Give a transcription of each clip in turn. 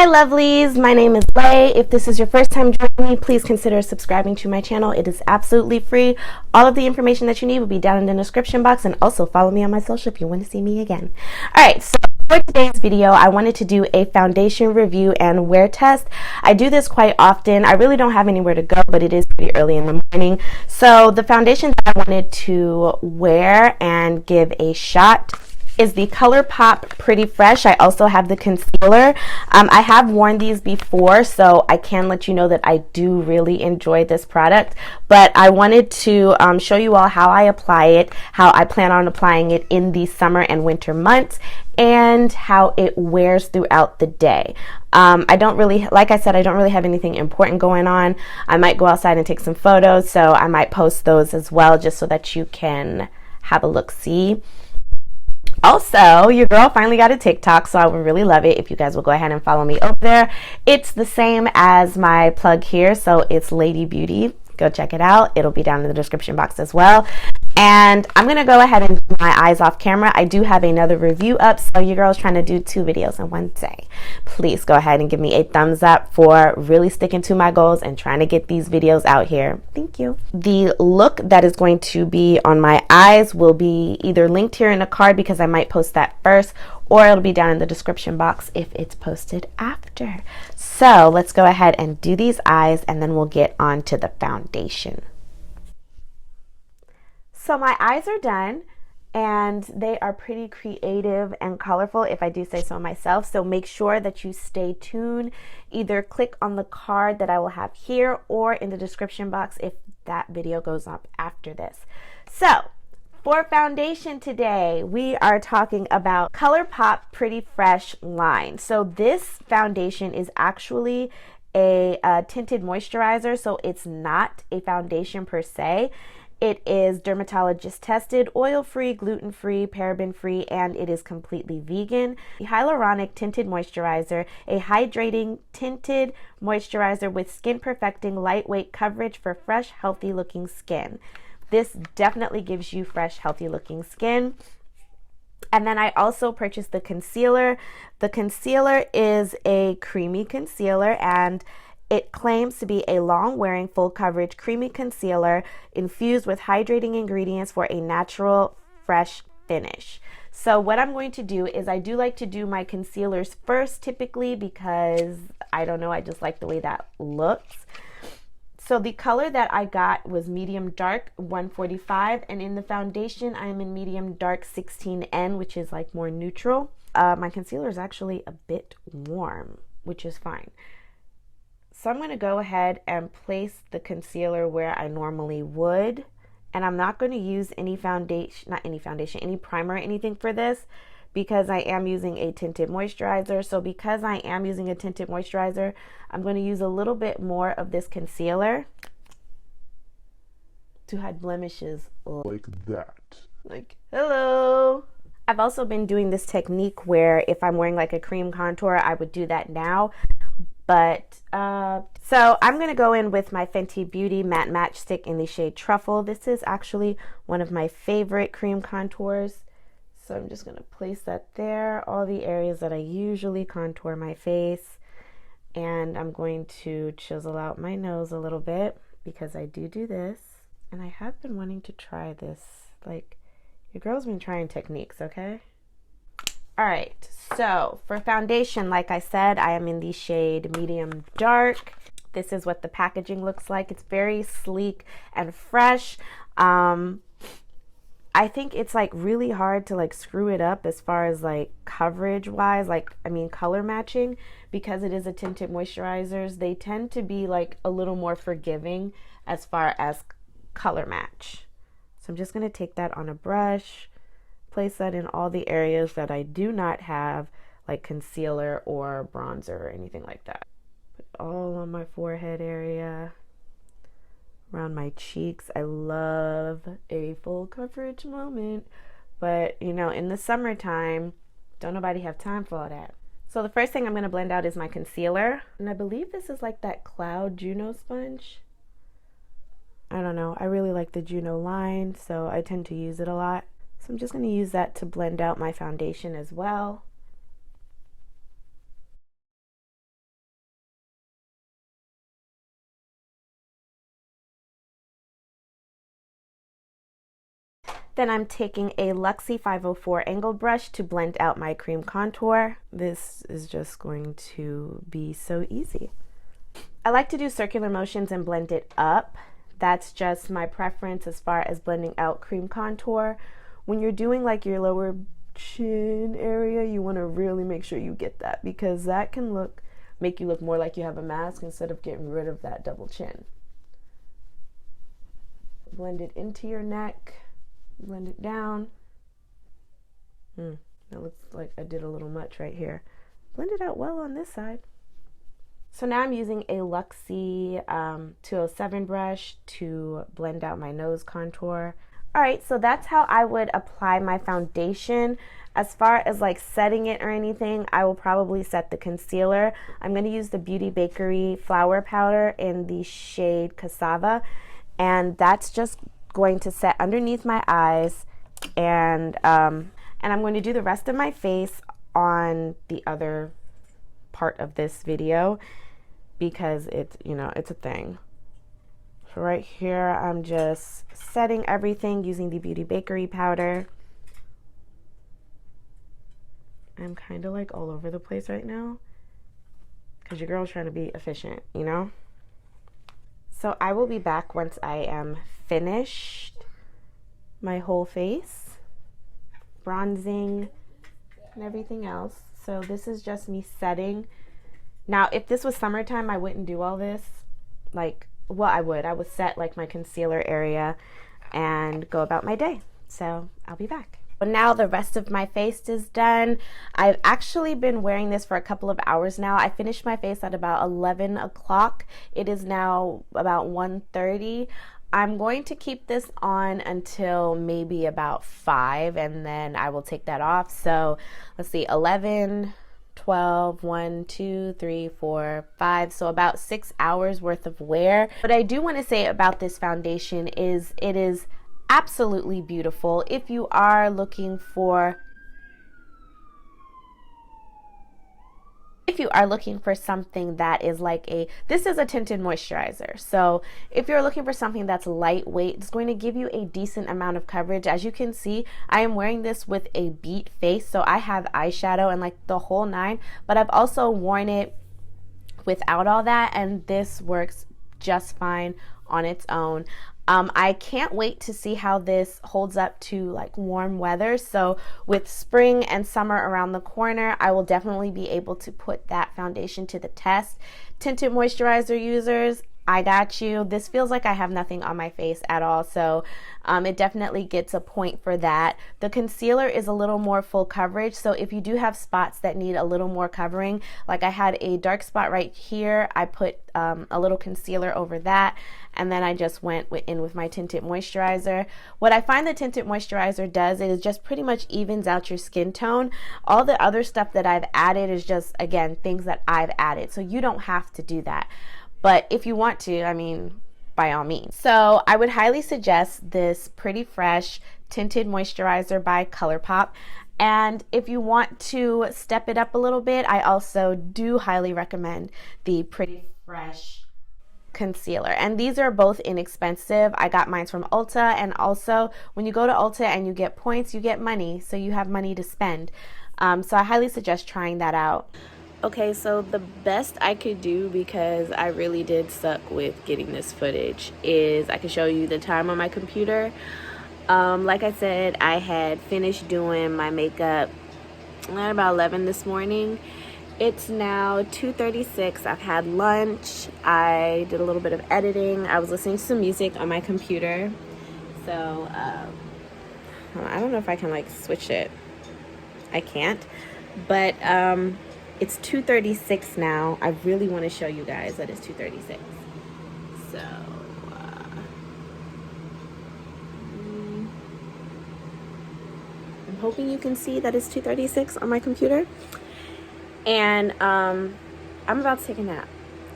Hi lovelies, my name is Lay. If this is your first time joining me, please consider subscribing to my channel. It is absolutely free. All of the information that you need will be down in the description box, and also follow me on my social if you want to see me again. Alright, so for today's video, I wanted to do a foundation review and wear test. I do this quite often. I really don't have anywhere to go, but it is pretty early in the morning. So the foundation that I wanted to wear and give a shot is the Colourpop Pretty Fresh. I also have the concealer. I have worn these before, so I can let you know that I do really enjoy this product, but I wanted to show you all how I apply it, how I plan on applying it in the summer and winter months, and how it wears throughout the day. I don't really, like I said, I don't really have anything important going on. I might go outside and take some photos, so I might post those as well, just so that you can have a look-see. Also, your girl finally got a TikTok, so I would really love it if you guys will go ahead and follow me over there. It's the same as my plug here, so it's Lady Beauty. Go check it out. It'll be down in the description box as well. And I'm going to go ahead and do my eyes off camera. I do have another review up, so your girl's trying to do 2 videos in one day. Please go ahead and give me a thumbs up for really sticking to my goals and trying to get these videos out here. Thank you. The look that is going to be on my eyes will be either linked here in a card, because I might post that first, or it'll be down in the description box if it's posted after. So let's go ahead and do these eyes, and then we'll get on to the foundation. So my eyes are done, and they are pretty creative and colorful, if I do say so myself. So make sure that you stay tuned. Either click on the card that I will have here or in the description box if that video goes up after this. So for foundation today, we are talking about Colourpop Pretty Fresh line. So this foundation is actually a tinted moisturizer, so it's not a foundation per se. It is dermatologist tested, oil-free, gluten-free, paraben-free, and it is completely vegan. The hyaluronic tinted moisturizer, a hydrating tinted moisturizer with skin perfecting lightweight coverage for fresh, healthy looking skin. This definitely gives you fresh, healthy looking skin. And then I also purchased the concealer. The concealer is a creamy concealer, and it claims to be a long-wearing, full-coverage, creamy concealer infused with hydrating ingredients for a natural, fresh finish. So what I'm going to do is, I do like to do my concealers first typically, because I don't know, I just like the way that looks. So the color that I got was medium dark 145, and in the foundation I am in medium dark 16N, which is like more neutral. My concealer is actually a bit warm, which is fine. So I'm going to go ahead and place the concealer where I normally would, and I'm not going to use any foundation, any primer or anything for this, because I am using a tinted moisturizer. So because I am using a tinted moisturizer, I'm going to use a little bit more of this concealer to hide blemishes. Like that. Like, hello. I've also been doing this technique where if I'm wearing like a cream contour, I would do that now. But so I'm going to go in with my Fenty Beauty Matte Matchstick in the shade Truffle. This is actually one of my favorite cream contours. So I'm just going to place that there, all the areas that I usually contour my face. And I'm going to chisel out my nose a little bit, because I do this. And I have been wanting to try this. Like, your girl's been trying techniques, okay? Alright, so for foundation, like I said, I am in the shade medium dark. This is what the packaging looks like. It's very sleek and fresh. I think it's like really hard to like screw it up as far as like coverage wise, color matching, because it is a tinted moisturizers. They tend to be like a little more forgiving as far as color match. So I'm just going to take that on a brush, place that in all the areas that I do not have like concealer or bronzer or anything like that. Put it all on my forehead area, around my cheeks. I love a full coverage moment, but you know, in the summertime, don't nobody have time for all that. So the first thing I'm going to blend out is my concealer, and I believe this is like that Cloud Juno sponge. I don't know, I really like the Juno line, so I tend to use it a lot. So I'm just going to use that to blend out my foundation as well. Then I'm taking a Luxie 504 angled brush to blend out my cream contour. This is just going to be so easy. I like to do circular motions and blend it up. That's just my preference as far as blending out cream contour. When you're doing like your lower chin area, you want to really make sure you get that, because that can make you look more like you have a mask instead of getting rid of that double chin. Blend it into your neck, blend it down. That looks like I did a little much right here. Blend it out well on this side. So now I'm using a Luxie 207 brush to blend out my nose contour. All right, so that's how I would apply my foundation. As far as like setting it or anything, I will probably set the concealer. I'm going to use the Beauty Bakery Flour Powder in the shade Cassava, and that's just going to set underneath my eyes, and I'm going to do the rest of my face on the other part of this video, because it's, you know, it's a thing. So right here, I'm just setting everything using the Beauty Bakery powder. I'm kind of like all over the place right now because your girl's trying to be efficient, you know? So I will be back once I am finished my whole face, bronzing and everything else. So this is just me setting. Now, if this was summertime, I wouldn't do all this. Like, well, I would set like my concealer area and go about my day. So I'll be back. But now the rest of my face is done. I've actually been wearing this for a couple of hours now. I finished my face at about 11 o'clock. It is now about 1:30. I'm going to keep this on until maybe about 5, and then I will take that off. So let's see, 11, 12, 1, 2, 3, 4, 5. So about 6 hours worth of wear. What I do want to say about this foundation is it is absolutely beautiful. If you are looking for something that is like this is a tinted moisturizer. So if you're looking for something that's lightweight, it's going to give you a decent amount of coverage. As you can see, I am wearing this with a beat face, so I have eyeshadow and like the whole nine, but I've also worn it without all that, and this works just fine on its own. I can't wait to see how this holds up to like warm weather. So with spring and summer around the corner, I will definitely be able to put that foundation to the test. Tinted moisturizer users, I got you. This feels like I have nothing on my face at all, so it definitely gets a point for that. The concealer is a little more full coverage, so if you do have spots that need a little more covering, like I had a dark spot right here, I put a little concealer over that, and then I just went in with my tinted moisturizer. What I find the tinted moisturizer does is just pretty much evens out your skin tone. All the other stuff that I've added is just, again, things that I've added, so you don't have to do that. But if you want to, I mean, by all means. So I would highly suggest this Pretty Fresh Tinted Moisturizer by Colourpop. And if you want to step it up a little bit, I also do highly recommend the Pretty Fresh concealer. And these are both inexpensive. I got mine from Ulta, and also when you go to Ulta and you get points, you get money, so you have money to spend. So I highly suggest trying that out. Okay, so the best I could do, because I really did suck with getting this footage, is I can show you the time on my computer. Like I said, I had finished doing my makeup at about 11 this morning. It's now 2:36. I've had lunch. I did a little bit of editing. I was listening to some music on my computer. So, I don't know if I can like switch it. I can't. But, it's 2:36 now. I really want to show you guys that it's 2:36. So, I'm hoping you can see that it's 2:36 on my computer. And I'm about to take a nap.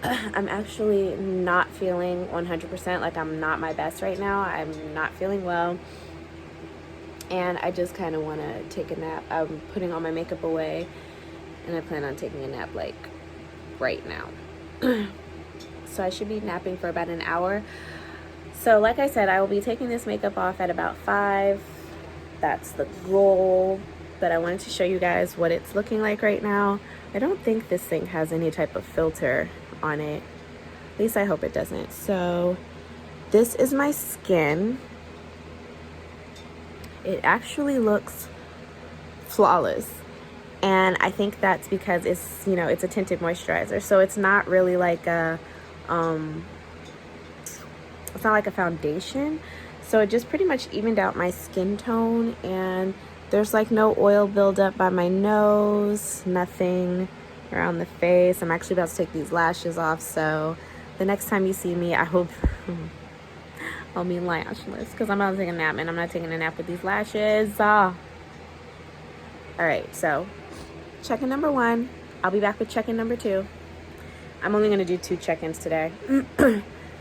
I'm actually not feeling 100%. Like, I'm not my best right now. I'm not feeling well. And I just kind of want to take a nap. I'm putting all my makeup away, and I plan on taking a nap like right now. So I should be napping for about an hour. So like I said, I will be taking this makeup off at about 5. that's the goal. But I wanted to show you guys what it's looking like right now. I don't think this thing has any type of filter on it. At least I hope it doesn't. So this is my skin. It actually looks flawless. And I think that's because it's, you know, it's a tinted moisturizer. So it's not really like a, it's not like a foundation. So it just pretty much evened out my skin tone, and there's like no oil buildup by my nose, nothing around the face. I'm actually about to take these lashes off, so the next time you see me, I hope I'll be lashless, because I'm about to take a nap, and I'm not taking a nap with these lashes. All right, so check-in number 1. I'll be back with check-in number 2. I'm only going to do 2 check-ins today.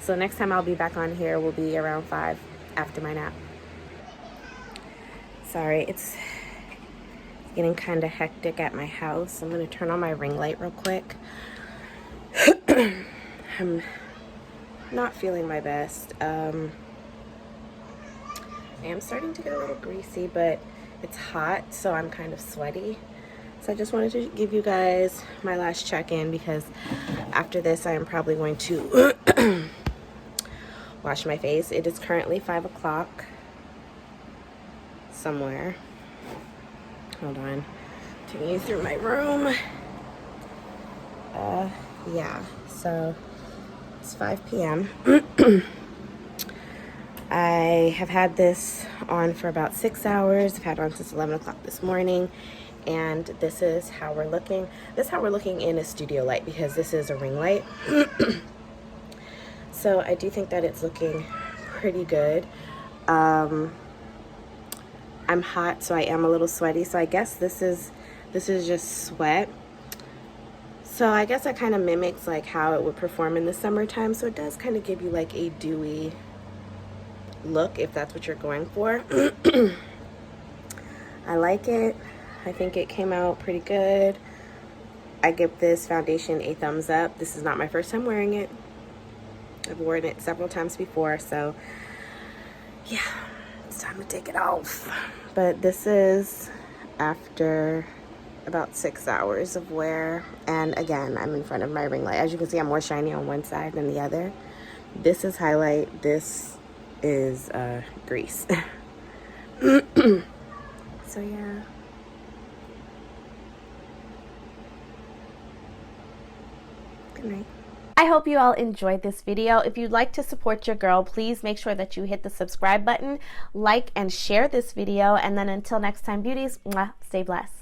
So next time I'll be back on here will be around 5 after my nap. Sorry, it's getting kind of hectic at my house. I'm going to turn on my ring light real quick. I'm not feeling my best. I am starting to get a little greasy, but it's hot, so I'm kind of sweaty. So I just wanted to give you guys my last check-in, because after this I am probably going to wash my face. It is currently 5 o'clock somewhere. Hold on. Taking you through my room. Yeah, so it's 5 p.m. I have had this on for about 6 hours. I've had it on since 11 o'clock this morning. And this is how we're looking. This is how we're looking in a studio light, because this is a ring light. So I do think that it's looking pretty good. I'm hot, so I am a little sweaty. So I guess this is just sweat. So I guess that kind of mimics like how it would perform in the summertime. So it does kind of give you like a dewy look, if that's what you're going for. I like it. I think it came out pretty good. I give this foundation a thumbs up. This is not my first time wearing it. I've worn it several times before, so yeah, it's time to take it off. But this is after about 6 hours of wear, and again, I'm in front of my ring light. As you can see, I'm more shiny on one side than the other. This is highlight, this is grease. So yeah. Good night. I hope you all enjoyed this video. If you'd like to support your girl, please make sure that you hit the subscribe button, like and share this video, and then until next time, beauties, mwah, stay blessed.